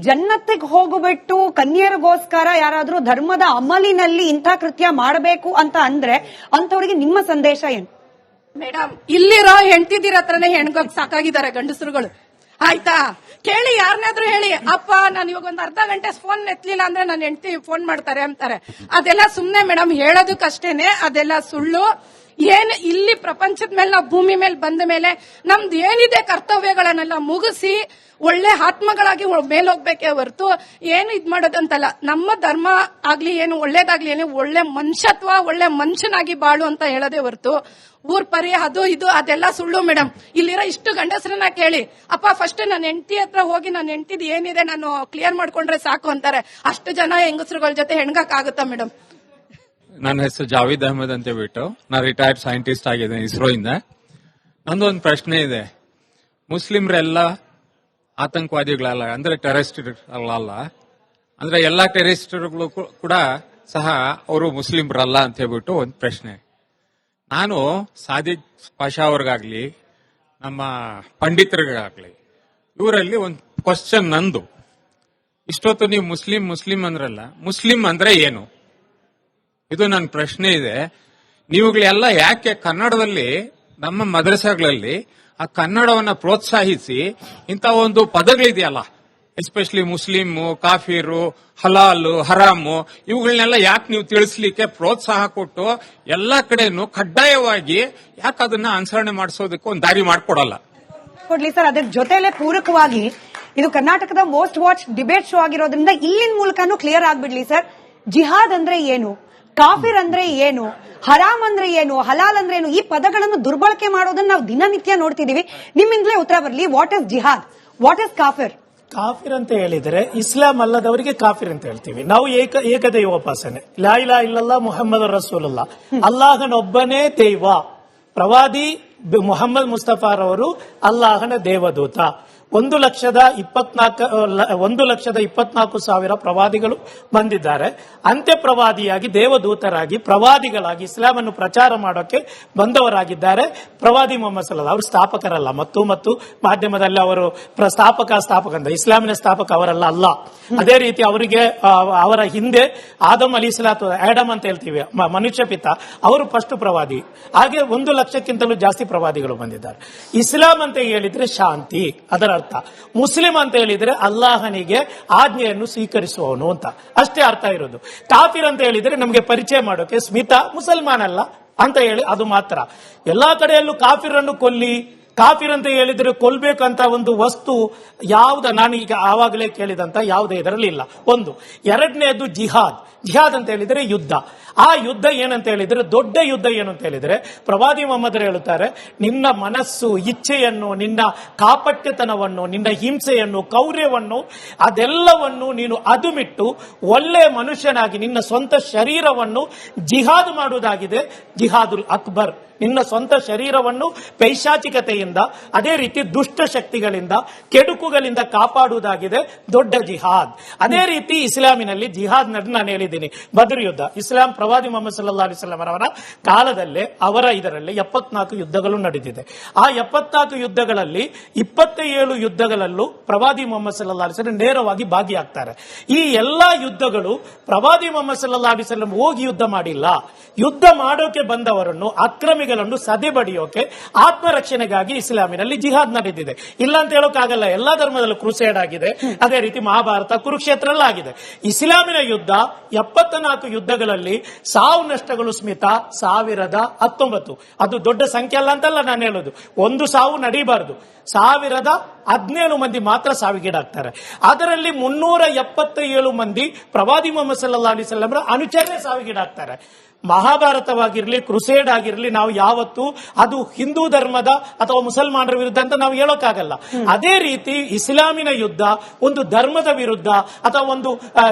ಜನ್ನತ್ತಿಗೆ ಹೋಗ್ಬಿಟ್ಟು ಕನ್ಯರಿಗೋಸ್ಕರ ಯಾರಾದ್ರೂ ಧರ್ಮದ ಅಮಲಿನಲ್ಲಿ ಇಂಥ ಕೃತ್ಯ ಮಾಡಬೇಕು ಅಂತ ಅಂದ್ರೆ ಅಂತವ್ರಿಗೆ ನಿಮ್ಮ ಸಂದೇಶ ಏನು? ಮೇಡಮ್, ಇಲ್ಲಿರೋ ಹೆಂಡತಿದಿರ ಹತ್ರನೇ ಹೆಣ್ಗೋಗ್ ಸಾಕಾಗಿದ್ದಾರೆ ಗಂಡಸರುಗಳು. ಆಯ್ತಾ, ಕೇಳಿ, ಯಾರನ್ನಾದ್ರೂ ಹೇಳಿ, ಅಪ್ಪ ನಾನು ಇವಾಗ ಒಂದು ಅರ್ಧ ಗಂಟೆ ಫೋನ್ ಎತ್ತಲಿಲ್ಲ ಅಂದ್ರೆ ನನ್ನ ಹೆಂಡತಿ ಫೋನ್ ಮಾಡ್ತಾರೆ ಅಂತಾರೆ. ಅದೆಲ್ಲ ಸುಮ್ನೆ ಮೇಡಮ್, ಹೇಳೋದಕ್ಕಷ್ಟೇನೆ, ಅದೆಲ್ಲ ಸುಳ್ಳು. ಏನ್ ಇಲ್ಲಿ ಪ್ರಪಂಚದ ಮೇಲೆ ನಾವು ಭೂಮಿ ಮೇಲೆ ಬಂದ ಮೇಲೆ ನಮ್ದು ಏನಿದೆ ಕರ್ತವ್ಯಗಳನ್ನೆಲ್ಲ ಮುಗಿಸಿ ಒಳ್ಳೆ ಆತ್ಮಗಳಾಗಿ ಮೇಲೋಗ್ಬೇಕೇ ಹೊರತು ಏನು ಇದ್ ಮಾಡೋದಂತಲ್ಲ. ನಮ್ಮ ಧರ್ಮ ಆಗ್ಲಿ ಏನು ಒಳ್ಳೇದಾಗ್ಲಿ ಏನು ಒಳ್ಳೆ ಮನುಷ್ಯತ್ವ, ಒಳ್ಳೆ ಮನುಷ್ಯನಾಗಿ ಬಾಳು ಅಂತ ಹೇಳೋದೇ ಹೊರತು ಊರ್ ಪರಿ ಅದು ಇದು ಅದೆಲ್ಲ ಸುಳ್ಳು ಮೇಡಮ್. ಇಲ್ಲಿರೋ ಇಷ್ಟು ಗಂಡಸರನ್ನ ಕೇಳಿ, ಅಪ್ಪ ಫಸ್ಟ್ ನನ್ನ ಹೆಂಡತಿ ಹತ್ರ ಹೋಗಿ ನನ್ನ ಹೆಂಡತಿದ್ ಏನಿದೆ ನಾನು ಕ್ಲಿಯರ್ ಮಾಡ್ಕೊಂಡ್ರೆ ಸಾಕು ಅಂತಾರೆ. ಅಷ್ಟು ಜನ ಹೆಂಗಸರುಗಳ ಜೊತೆ ಹೆಣ್ಗಕ್ ಆಗುತ್ತಾ ಮೇಡಮ್? ನನ್ನ ಹೆಸರು ಜಾವೀದ್ ಅಹಮದ್ ಅಂತ ಬಿಟ್ಟು, ನಾ ರಿಟೈರ್ಡ್ ಸೈಂಟಿಸ್ಟ್ ಆಗಿದ್ದೇನೆ ಇಸ್ರೋ ಇಂದ. ನಂದೊಂದು ಪ್ರಶ್ನೆ ಇದೆ. ಮುಸ್ಲಿಮ್ರೆಲ್ಲ ಆತಂಕವಾದಿಗಳಲ್ಲ, ಅಂದ್ರೆ ಟೆರರಿಸ್ಟ್ ಅಲ್ಲ, ಅಂದ್ರೆ ಎಲ್ಲಾ ಟೆರರಿಸ್ಟ್ಗಳು ಕೂಡ ಸಹ ಅವರು ಮುಸ್ಲಿಮ್ರಲ್ಲ ಅಂತ ಹೇಳ್ಬಿಟ್ಟು ಒಂದು ಪ್ರಶ್ನೆ. ನಾನು ಸಾದಿಕ್ ಪಾಷಾ ಅವ್ರಿಗಾಗ್ಲಿ ನಮ್ಮ ಪಂಡಿತರಿಗಾಗ್ಲಿ ಇವರಲ್ಲಿ ಒಂದು ಕ್ವಶನ್ ನಂದು. ಇಷ್ಟೊತ್ತು ನೀವು ಮುಸ್ಲಿಂ ಅಂದ್ರಲ್ಲ, ಮುಸ್ಲಿಂ ಅಂದ್ರೆ ಏನು? ಇದು ನನ್ನ ಪ್ರಶ್ನೆ ಇದೆ. ನೀವುಗಳೆಲ್ಲ ಯಾಕೆ ಕನ್ನಡದಲ್ಲಿ ನಮ್ಮ ಮದ್ರಸಾಗಳಲ್ಲಿ ಆ ಕನ್ನಡವನ್ನ ಪ್ರೋತ್ಸಾಹಿಸಿ ಇಂಥ ಒಂದು ಪದಗಳಿದೆಯಲ್ಲ, ಎಸ್ಪೆಷಲಿ ಮುಸ್ಲಿಮು, ಕಾಫಿರು, ಹಲಾಲು, ಹರಾಮು, ಇವುಗಳನ್ನೆಲ್ಲ ಯಾಕೆ ನೀವು ತಿಳಿಸ್ಲಿಕ್ಕೆ ಪ್ರೋತ್ಸಾಹ ಕೊಟ್ಟು ಎಲ್ಲಾ ಕಡೆನೂ ಕಡ್ಡಾಯವಾಗಿ ಯಾಕೆ ಅದನ್ನ ಅನುಸರಣೆ ಮಾಡಿಸೋದಕ್ಕೆ ಒಂದು ದಾರಿ ಮಾಡ್ಕೊಡಲ್ಲ? ಕೊಡ್ಲಿ ಸರ್. ಅದ್ರ ಜೊತೆಲೆ ಪೂರಕವಾಗಿ ಇದು ಕರ್ನಾಟಕದ ಮೋಸ್ಟ್ ವಾಚ್ ಡಿಬೇಟ್ ಶೋ ಆಗಿರೋದ್ರಿಂದ ಇಲ್ಲಿನ ಮೂಲಕನೂ ಕ್ಲಿಯರ್ ಆಗ್ಬಿಡ್ಲಿ ಸರ್. ಜಿಹಾದ್ ಅಂದ್ರೆ ಏನು, ಕಾಫಿರ್ ಅಂದ್ರೆ ಏನು, ಹರಾಮ್ ಅಂದ್ರೆ ಏನು, ಹಲಾಲ್ ಅಂದ್ರೆ ಏನು, ಈ ಪದಗಳನ್ನು ದುರ್ಬಳಕೆ ಮಾಡೋದನ್ನ ನಾವು ದಿನನಿತ್ಯ ನೋಡ್ತಿದೀವಿ. ನಿಮ್ಮಿಂದಲೇ ಉತ್ತರ ಬರಲಿ. ವಾಟ್ ಇಸ್ ಜಿಹಾದ್, ವಾಟ್ ಇಸ್ ಕಾಫಿರ್? ಕಾಫಿರ್ ಅಂತ ಹೇಳಿದ್ರೆ ಇಸ್ಲಾಂ ಅಲ್ಲದವರಿಗೆ ಕಾಫಿರ್ ಅಂತ ಹೇಳ್ತೀವಿ ನಾವು. ಏಕದೈವೋಪಾಸನೆ, ಲಾ ಇಲಾಹ ಇಲ್ಲಲ್ಲಾಹ್ ಮುಹಮ್ಮದ್ ರಸೂಲುಲ್ಲಾ, ಅಲ್ಲಾಹನೊಬ್ಬನೇ ದೈವ. ಪ್ರವಾದಿ ಮುಹಮ್ಮದ್ ಮುಸ್ತಫಾರವರು ಅಲ್ಲಾಹನ ದೇವದೂತ. 1,24,000 ಪ್ರವಾದಿಗಳು ಬಂದಿದ್ದಾರೆ. ಅಂತ್ಯ ಪ್ರವಾದಿಯಾಗಿ, ದೇವದೂತರಾಗಿ, ಪ್ರವಾದಿಗಳಾಗಿ ಇಸ್ಲಾಮನ್ನು ಪ್ರಚಾರ ಮಾಡೋಕೆ ಬಂದವರಾಗಿದ್ದಾರೆ ಪ್ರವಾದಿ ಮೊಹಮ್ಮದ್ ಸಲ್ಲಲ್ಲಾಹು. ಅವರು ಸ್ಥಾಪಕರಲ್ಲ. ಮತ್ತು ಮಾಧ್ಯಮದಲ್ಲಿ ಅವರು ಸ್ಥಾಪಕ ಅಂತ, ಇಸ್ಲಾಮಿನ ಸ್ಥಾಪಕ ಅವರಲ್ಲ. ಅಲ್ಲ. ಅದೇ ರೀತಿ ಅವರಿಗೆ ಅವರ ಹಿಂದೆ ಆದಮ್ ಅಲಿಸ್ಲಾತು, ಆಡಮ್ ಅಂತ ಹೇಳ್ತೀವಿ, ಮನುಷ್ಯ ಪಿತ, ಅವರು ಫಸ್ಟ್ ಪ್ರವಾದಿ. ಹಾಗೆ 1,00,000ಕ್ಕಿಂತಲೂ ಜಾಸ್ತಿ ಪ್ರವಾದಿಗಳು ಬಂದಿದ್ದಾರೆ. ಇಸ್ಲಾಂ ಅಂತ ಹೇಳಿದ್ರೆ ಶಾಂತಿ, ಅದರ ಅರ್ಥ. ಮುಸ್ಲಿಂ ಅಂತ ಹೇಳಿದ್ರೆ ಅಲ್ಲಾಹನಿಗೆ ಆಜ್ಞೆಯನ್ನು ಸ್ವೀಕರಿಸುವವನು ಅಂತ, ಅಷ್ಟೇ ಅರ್ಥ ಇರೋದು. ಕಾಫಿರ್ ಅಂತ ಹೇಳಿದ್ರೆ ನಮಗೆ ಪರಿಚಯ ಮಾಡೋಕೆ ಸ್ಮಿತ ಮುಸಲ್ಮಾನ್ ಅಲ್ಲ ಅಂತ ಹೇಳಿ ಅದು ಮಾತ್ರ. ಎಲ್ಲಾ ಕಡೆಯಲ್ಲೂ ಕಾಫಿರನ್ನು ಕೊಲ್ಲಿ, ಕಾಫಿರ್ ಅಂತ ಹೇಳಿದ್ರೆ ಕೊಲ್ಬೇಕಂತ ಒಂದು ವಸ್ತು ಯಾವ್ದ ನಾನು ಈಗ ಆವಾಗಲೇ ಕೇಳಿದಂತ ಯಾವುದೇ ಇದರಲ್ಲಿ ಇಲ್ಲ. ಒಂದು. ಎರಡನೇದು ಜಿಹಾದ್. ಜಿಹಾದ್ ಅಂತ ಹೇಳಿದ್ರೆ ಯುದ್ಧ. ಆ ಯುದ್ಧ ಏನಂತ ಹೇಳಿದ್ರೆ, ದೊಡ್ಡ ಯುದ್ಧ ಏನು ಅಂತ ಹೇಳಿದ್ರೆ, ಪ್ರವಾದಿ ಮೊಹಮ್ಮದರು ಹೇಳುತ್ತಾರೆ, ನಿನ್ನ ಮನಸ್ಸು, ಇಚ್ಛೆಯನ್ನು, ನಿನ್ನ ಕಾಪಟ್ಯತನವನ್ನು, ನಿನ್ನ ಹಿಂಸೆಯನ್ನು, ಕೌರ್ಯವನ್ನು, ಅದೆಲ್ಲವನ್ನು ನೀನು ಅದುಮಿಟ್ಟು ಒಳ್ಳೆ ಮನುಷ್ಯನಾಗಿ ನಿನ್ನ ಸ್ವಂತ ಶರೀರವನ್ನು ಜಿಹಾದ್ ಮಾಡುವುದಾಗಿದೆ ಜಿಹಾದುಲ್ ಅಕ್ಬರ್. ನಿನ್ನ ಸ್ವಂತ ಶರೀರವನ್ನು ಪೈಶಾಚಿಕತೆಯಿಂದ, ಅದೇ ರೀತಿ ದುಷ್ಟ ಶಕ್ತಿಗಳಿಂದ, ಕೆಡುಕುಗಳಿಂದ ಕಾಪಾಡುವುದಾಗಿದೆ ದೊಡ್ಡ ಜಿಹಾದ್. ಅದೇ ರೀತಿ ಇಸ್ಲಾಮಿನಲ್ಲಿ ಜಿಹಾದ್ ನಾನು ಹೇಳಿದ್ದೀನಿ, ಬದ್ರ್ ಯುದ್ಧ. ಇಸ್ಲಾಂ ಪ್ರವಾದಿ ಮೊಹಮ್ಮದ್ ಸಲ್ಲಲ್ಲಾಹು ಅಲೈಹಿ ವಸಲ್ಲಂ ಅವರ ಕಾಲದಲ್ಲೇ ಅವರ ಇದರಲ್ಲಿ 74 ಯುದ್ಧಗಳು ನಡೆದಿದೆ. ಆ 74 ಯುದ್ಧಗಳಲ್ಲಿ 27 ಯುದ್ಧಗಳಲ್ಲೂ ಪ್ರವಾದಿ ಮೊಹಮ್ಮದ್ ಸಲ್ಲಲ್ಲಾಹು ಅಲೈಹಿ ವಸಲ್ಲಂ ನೇರವಾಗಿ ಭಾಗಿಯಾಗ್ತಾರೆ. ಈ ಎಲ್ಲಾ ಯುದ್ಧಗಳು ಪ್ರವಾದಿ ಮೊಹಮ್ಮದ್ ಸಲ್ಲಲ್ಲಾಹು ಅಲೈಹಿ ವಸಲ್ಲಂ ಹೋಗಿ ಯುದ್ಧ ಮಾಡಿಲ್ಲ. ಯುದ್ಧ ಮಾಡೋಕೆ ಬಂದವರನ್ನು, ಅಕ್ರಮಿಗಳನ್ನು ಸದೆಬಡಿಯೋಕೆ, ಆತ್ಮರಕ್ಷಣೆಗಾಗಿ ಇಸ್ಲಾಮಿನಲ್ಲಿ ಜಿಹಾದ್ ನಡೆದಿದೆ. ಇಲ್ಲ ಅಂತ ಹೇಳೋಕ್ಕಾಗಲ್ಲ. ಎಲ್ಲಾ ಧರ್ಮದಲ್ಲೂ ಕ್ರೂಸೇಡ್ ಆಗಿದೆ. ಅದೇ ರೀತಿ ಮಹಾಭಾರತ, ಕುರುಕ್ಷೇತ್ರ ಎಲ್ಲ ಆಗಿದೆ. ಇಸ್ಲಾಮಿನ ಯುದ್ಧ 74 ಯುದ್ಧಗಳಲ್ಲಿ ಸಾವು ನಷ್ಟಗಳು ಸ್ಮಿತ 1019. ಅದು ದೊಡ್ಡ ಸಂಖ್ಯೆ ಅಲ್ಲ ಅಂತಲ್ಲ ನಾನು ಹೇಳೋದು. ಒಂದು ಸಾವು ನಡೀಬಾರದು. 1017 ಮಂದಿ ಮಾತ್ರ ಸಾವಿಗೀಡಾಗ್ತಾರೆ. ಅದರಲ್ಲಿ 377 ಮಂದಿ ಪ್ರವಾದಿ ಮೊಹಮ್ಮದ್ ಸಲ್ಲಲ್ಲಾಹು ಅಲೈಹಿ ವಸಲ್ಲಂ ಅನುಚರೇ ಸಾವಿಗೀಡಾಗ್ತಾರೆ. ಮಹಾಭಾರತವಾಗಿರ್ಲಿ, ಕ್ರುಸೇಡ್ ಆಗಿರ್ಲಿ, ನಾವು ಯಾವತ್ತು ಅದು ಹಿಂದೂ ಧರ್ಮದ ಅಥವಾ ಮುಸಲ್ಮಾನರ ವಿರುದ್ಧ ಅಂತ ನಾವು ಹೇಳೋಕ್ಕಾಗಲ್ಲ. ಅದೇ ರೀತಿ ಇಸ್ಲಾಮಿನ ಯುದ್ಧ ಒಂದು ಧರ್ಮದ ವಿರುದ್ಧ ಅಥವಾ ಒಂದು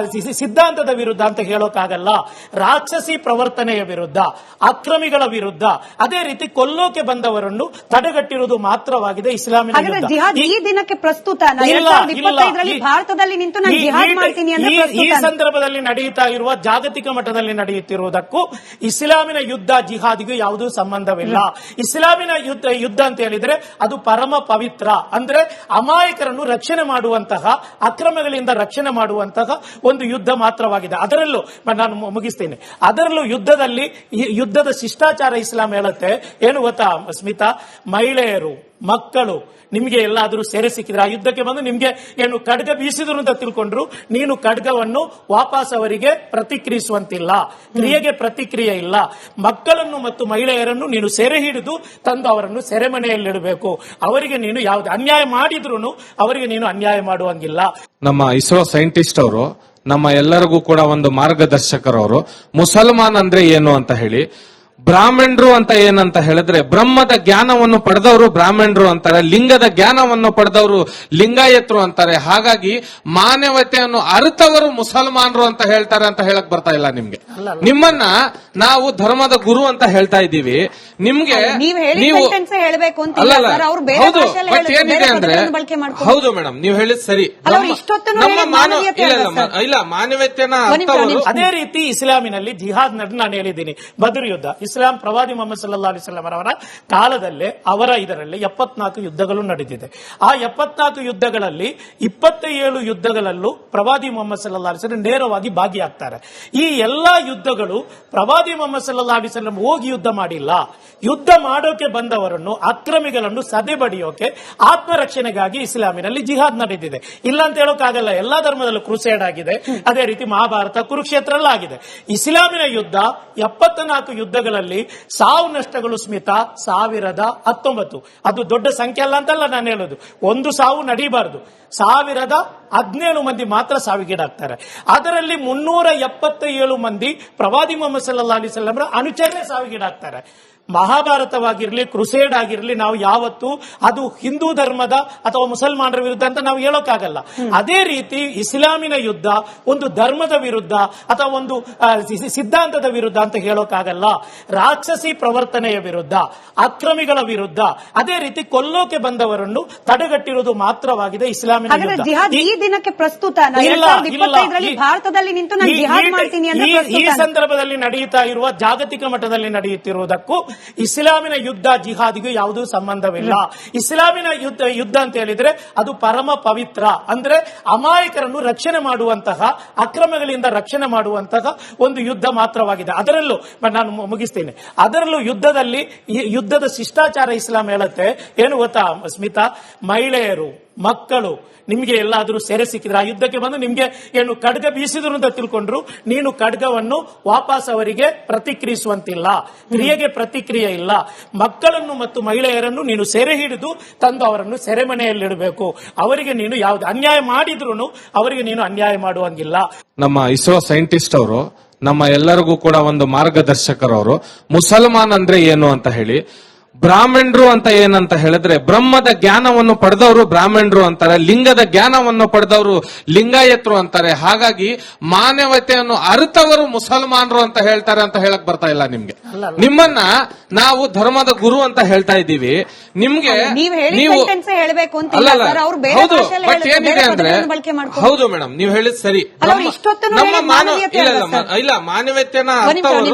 ಸಿದ್ಧಾಂತದ ವಿರುದ್ಧ ಅಂತ ಹೇಳೋಕ್ಕಾಗಲ್ಲ. ರಾಕ್ಷಸಿ ಪ್ರವರ್ತನೆಯ ವಿರುದ್ಧ, ಅಕ್ರಮಿಗಳ ವಿರುದ್ಧ, ಅದೇ ರೀತಿ ಕೊಲ್ಲೋಕೆ ಬಂದವರನ್ನು ತಡೆಗಟ್ಟಿರುವುದು ಮಾತ್ರವಾಗಿದೆ ಇಸ್ಲಾಮಿನ ಯುದ್ಧ. ಈ ದಿನಕ್ಕೆ ಪ್ರಸ್ತುತ ಭಾರತದಲ್ಲಿ ನಿಂತು ಈ ಸಂದರ್ಭದಲ್ಲಿ ನಡೆಯುತ್ತಾ ಇರುವ ಜಾಗತಿಕ ಮಟ್ಟದಲ್ಲಿ ನಡೆಯುತ್ತಿರುವುದಕ್ಕೂ ಇಸ್ಲಾಮಿನ ಯುದ್ಧ ಜಿಹಾದಿಗೂ ಯಾವುದೂ ಸಂಬಂಧವಿಲ್ಲ. ಇಸ್ಲಾಮಿನ ಯುದ್ಧ ಅಂತ ಹೇಳಿದ್ರೆ ಅದು ಪರಮ ಪವಿತ್ರ, ಅಂದ್ರೆ ಅಮಾಯಕರನ್ನು ರಕ್ಷಣೆ ಮಾಡುವಂತಹ, ಅಕ್ರಮಗಳಿಂದ ರಕ್ಷಣೆ ಮಾಡುವಂತಹ ಒಂದು ಯುದ್ಧ ಮಾತ್ರವಾಗಿದೆ. ಅದರಲ್ಲೂ ನಾನು ಮುಗಿಸ್ತೇನೆ, ಅದರಲ್ಲೂ ಯುದ್ಧದ ಶಿಷ್ಟಾಚಾರ ಇಸ್ಲಾಂ ಹೇಳುತ್ತೆ ಏನು ಗೊತ್ತಾ ಸ್ಮಿತಾ, ಮಹಿಳೆಯರು, ಮಕ್ಕಳು ನಿಮ್ಗೆ ಎಲ್ಲಾದ್ರೂ ಸೆರೆ ಸಿಕ್ಕಿದ್ರೆ, ಆ ಯುದ್ಧಕ್ಕೆ ಬಂದು ನಿಮ್ಗೆ ಏನು ಖಡ್ಗ ಬೀಸಿದ್ರು ಅಂತ ತಿಳ್ಕೊಂಡ್ರು, ನೀನು ಖಡ್ಗವನ್ನು ವಾಪಸ್ ಅವರಿಗೆ ಪ್ರತಿಕ್ರಿಯಿಸುವಂತಿಲ್ಲ, ಕ್ರಿಯೆಗೆ ಪ್ರತಿಕ್ರಿಯೆ ಇಲ್ಲ. ಮಕ್ಕಳನ್ನು ಮತ್ತು ಮಹಿಳೆಯರನ್ನು ನೀನು ಸೆರೆ ಹಿಡಿದು ತಂದು ಅವರನ್ನು ಸೆರೆಮನೆಯಲ್ಲಿಡಬೇಕು. ಅವರಿಗೆ ನೀನು ಯಾವ್ದು ಅನ್ಯಾಯ ಮಾಡಿದ್ರು ಅವರಿಗೆ ನೀನು ಅನ್ಯಾಯ ಮಾಡುವಂಗಿಲ್ಲ. ನಮ್ಮ ಇಸ್ರೋ ಸೈಂಟಿಸ್ಟ್ ಅವರು ನಮ್ಮ ಎಲ್ಲರಿಗೂ ಕೂಡ ಒಂದು ಮಾರ್ಗದರ್ಶಕರವರು. ಮುಸಲ್ಮಾನ್ ಅಂದ್ರೆ ಏನು ಅಂತ ಹೇಳಿ, ಬ್ರಾಹ್ಮಣರು ಅಂತ ಏನಂತ ಹೇಳಿದ್ರೆ ಬ್ರಹ್ಮದ ಜ್ಞಾನವನ್ನು ಪಡೆದವರು ಬ್ರಾಹ್ಮಣರು ಅಂತಾರೆ, ಲಿಂಗದ ಜ್ಞಾನವನ್ನು ಪಡೆದವರು ಲಿಂಗಾಯತರು ಅಂತಾರೆ. ಹಾಗಾಗಿ ಮಾನವತೆಯನ್ನು ಅರಿತವರು ಮುಸಲ್ಮಾನರು ಅಂತ ಹೇಳ್ತಾರೆ ಅಂತ ಹೇಳಕ್ ಬರ್ತಾ ಇಲ್ಲ ನಿಮ್ಗೆ. ನಿಮ್ಮನ್ನ ನಾವು ಧರ್ಮದ ಗುರು ಅಂತ ಹೇಳ್ತಾ ಇದ್ದೀವಿ. ನಿಮ್ಗೆ ನೀವು ಹೌದು, ಬಟ್ ಏನಿದೆ ಅಂದ್ರೆ ಹೌದು ಮೇಡಮ್, ನೀವು ಹೇಳಿದ್ ಸರಿ. ನಮ್ಮ ಇಲ್ಲ ಮಾನವತೆಯನ್ನ ಅರ್ಥವರು. ಅದೇ ರೀತಿ ಇಸ್ಲಾಮಿನಲ್ಲಿ ಜಿಹಾದ್ ನಾನು ಹೇಳಿದ್ದೀನಿ, ಬದರ್ ಯುದ್ಧ. ಇಸ್ಲಾಂ ಪ್ರವಾದಿ ಮೊಹಮ್ಮದ್ ಸಲ್ಲಲ್ಲಾಹು ಅಲೈಹಿ ವಸಲ್ಲಂ ಅವರ ಕಾಲದಲ್ಲೇ ಅವರ ಇದರಲ್ಲಿ 74 ಯುದ್ಧಗಳು ನಡೆದಿದೆ. ಆ 74 ಯುದ್ಧಗಳಲ್ಲಿ 27 ಯುದ್ಧಗಳಲ್ಲೂ ಪ್ರವಾದಿ ಮೊಹಮ್ಮದ್ ಸಲ್ಲಲ್ಲಾಹು ಅಲೈಹಿ ವಸಲ್ಲಂ ನೇರವಾಗಿ ಭಾಗಿಯಾಗ್ತಾರೆ. ಈ ಎಲ್ಲಾ ಯುದ್ಧಗಳು ಪ್ರವಾದಿ ಮೊಹಮ್ಮದ್ ಸಲ್ಲಲ್ಲಾಹು ಅಲೈಹಿ ವಸಲ್ಲಂ ಹೋಗಿ ಯುದ್ಧ ಮಾಡಿಲ್ಲ. ಯುದ್ಧ ಮಾಡೋಕೆ ಬಂದವರನ್ನು, ಅಕ್ರಮಿಗಳನ್ನು ಸದೆಬಡಿಯೋಕೆ, ಆತ್ಮರಕ್ಷಣೆಗಾಗಿ ಇಸ್ಲಾಮಿನಲ್ಲಿ ಜಿಹಾದ್ ನಡೆದಿದೆ. ಇಲ್ಲ ಅಂತ ಹೇಳೋಕ್ಕಾಗಲ್ಲ, ಎಲ್ಲಾ ಧರ್ಮದಲ್ಲೂ ಕ್ರೂಸೇಡ್ ಆಗಿದೆ. ಅದೇ ರೀತಿ ಮಹಾಭಾರತ, ಕುರುಕ್ಷೇತ್ರ ಎಲ್ಲ ಆಗಿದೆ. ಇಸ್ಲಾಮಿನ ಯುದ್ಧ 74 ಯುದ್ಧಗಳಲ್ಲಿ ಸಾವು ನಷ್ಟಗಳು ಸ್ಮಿತಾ 1019. ಅದು ದೊಡ್ಡ ಸಂಖ್ಯೆ ಅಲ್ಲ ಅಂತಲ್ಲ ನಾನು ಹೇಳೋದು, ಒಂದು ಸಾವು ನಡೀಬಾರದು. 1017 ಮಂದಿ ಮಾತ್ರ ಸಾವಿಗೀಡಾಗ್ತಾರೆ. ಅದರಲ್ಲಿ 377 ಮಂದಿ ಪ್ರವಾದಿ ಮೊಹಮ್ಮದ್ ಸಲ್ಲಲ್ಲಾಹು ಅಲೈಹಿ ವಸಲ್ಲಂ ಅನುಚರೇ ಸಾವಿಗೀಡಾಗ್ತಾರೆ. ಮಹಾಭಾರತವಾಗಿರ್ಲಿ, ಕ್ರುಸೇಡ್ ಆಗಿರ್ಲಿ, ನಾವು ಯಾವತ್ತೂ ಅದು ಹಿಂದೂ ಧರ್ಮದ ಅಥವಾ ಮುಸಲ್ಮಾನರ ವಿರುದ್ಧ ಅಂತ ನಾವು ಹೇಳೋಕ್ಕಾಗಲ್ಲ. ಅದೇ ರೀತಿ ಇಸ್ಲಾಮಿನ ಯುದ್ಧ ಒಂದು ಧರ್ಮದ ವಿರುದ್ಧ ಅಥವಾ ಒಂದು ಸಿದ್ಧಾಂತದ ವಿರುದ್ಧ ಅಂತ ಹೇಳೋಕ್ಕಾಗಲ್ಲ. ರಾಕ್ಷಸಿ ಪ್ರವರ್ತನೆಯ ವಿರುದ್ಧ, ಅಕ್ರಮಿಗಳ ವಿರುದ್ಧ, ಅದೇ ರೀತಿ ಕೊಲ್ಲೋಕೆ ಬಂದವರನ್ನು ತಡೆಗಟ್ಟಿರುವುದು ಮಾತ್ರವಾಗಿದೆ ಇಸ್ಲಾಮಿನ ಯುದ್ಧ. ಈ ದಿನಕ್ಕೆ ಪ್ರಸ್ತುತ ಭಾರತದಲ್ಲಿ ನಿಂತು ನಾನು ಜಿಹಾದ್ ಮಾಡ್ತೀನಿ ಅಂತ ಈ ಸಂದರ್ಭದಲ್ಲಿ ನಡೆಯುತ್ತಾ ಇರುವ ಜಾಗತಿಕ ಮಟ್ಟದಲ್ಲಿ ನಡೆಯುತ್ತಿರುವುದಕ್ಕೂ ಇಸ್ಲಾಮಿನ ಯುದ್ಧ ಜಿಹಾದಿಗೂ ಯಾವುದೂ ಸಂಬಂಧವಿಲ್ಲ. ಇಸ್ಲಾಮಿನ ಯುದ್ಧ ಅಂತ ಹೇಳಿದ್ರೆ ಅದು ಪರಮ ಪವಿತ್ರ, ಅಂದ್ರೆ ಅಮಾಯಕರನ್ನು ರಕ್ಷಣೆ ಮಾಡುವಂತಹ, ಅಕ್ರಮಗಳಿಂದ ರಕ್ಷಣೆ ಮಾಡುವಂತಹ ಒಂದು ಯುದ್ಧ ಮಾತ್ರವಾಗಿದೆ. ಅದರಲ್ಲೂ ನಾನು ಮುಗಿಸ್ತೇನೆ, ಅದರಲ್ಲೂ ಯುದ್ಧದ ಶಿಷ್ಟಾಚಾರ ಇಸ್ಲಾಂ ಹೇಳುತ್ತೆ ಏನು ಗೊತ್ತಾ ಸ್ಮಿತಾ, ಮಹಿಳೆಯರು, ಮಕ್ಕಳು ನಿಮ್ಗೆ ಎಲ್ಲಾದ್ರೂ ಸೆರೆ ಸಿಕ್ಕಿದ್ರೆ, ಆ ಯುದ್ಧಕ್ಕೆ ಬಂದು ನಿಮ್ಗೆ ಏನು ಖಡ್ಗ ಬೀಸಿದ್ರು ಅಂತ ತಿಳ್ಕೊಂಡ್ರು, ನೀನು ಖಡ್ಗವನ್ನು ವಾಪಸ್ ಅವರಿಗೆ ಪ್ರತಿಕ್ರಿಯಿಸುವಂತಿಲ್ಲ, ಕ್ರಿಯೆಗೆ ಪ್ರತಿಕ್ರಿಯೆ ಇಲ್ಲ. ಮಕ್ಕಳನ್ನು ಮತ್ತು ಮಹಿಳೆಯರನ್ನು ನೀನು ಸೆರೆ ಹಿಡಿದು ತಂದು ಅವರನ್ನು ಸೆರೆಮನೆಯಲ್ಲಿಡಬೇಕು. ಅವರಿಗೆ ನೀನು ಯಾವ್ದು ಅನ್ಯಾಯ ಮಾಡಿದ್ರು ಅವರಿಗೆ ನೀನು ಅನ್ಯಾಯ ಮಾಡುವಂಗಿಲ್ಲ. ನಮ್ಮ ಇಸ್ರೋ ಸೈಂಟಿಸ್ಟ್ ಅವರು ನಮ್ಮ ಎಲ್ಲರಿಗೂ ಕೂಡ ಒಂದು ಮಾರ್ಗದರ್ಶಕರವರು. ಮುಸಲ್ಮಾನ್ ಅಂದ್ರೆ ಏನು ಅಂತ ಹೇಳಿ, ಬ್ರಾಹ್ಮಣರು ಅಂತ ಏನಂತ ಹೇಳಿದ್ರೆ ಬ್ರಹ್ಮದ ಜ್ಞಾನವನ್ನು ಪಡೆದವರು ಬ್ರಾಹ್ಮಣರು ಅಂತಾರೆ, ಲಿಂಗದ ಜ್ಞಾನವನ್ನು ಪಡೆದವರು ಲಿಂಗಾಯತರು ಅಂತಾರೆ. ಹಾಗಾಗಿ ಮಾನವತೆಯನ್ನು ಅರಿತವರು ಮುಸಲ್ಮಾನರು ಅಂತ ಹೇಳ್ತಾರೆ ಅಂತ ಹೇಳಕ್ ಬರ್ತಾ ಇಲ್ಲ ನಿಮ್ಗೆ. ನಿಮ್ಮನ್ನ ನಾವು ಧರ್ಮದ ಗುರು ಅಂತ ಹೇಳ್ತಾ ಇದ್ದೀವಿ. ನಿಮ್ಗೆ ನೀವು ಹೌದು, ಬಟ್ ಏನಿದೆ ಅಂದ್ರೆ ಹೌದು ಮೇಡಮ್, ನೀವು ಹೇಳಿದ್ ಸರಿ. ನಮ್ಮ ಮಾನವತೆಯನ್ನ ಅರ್ಥವರು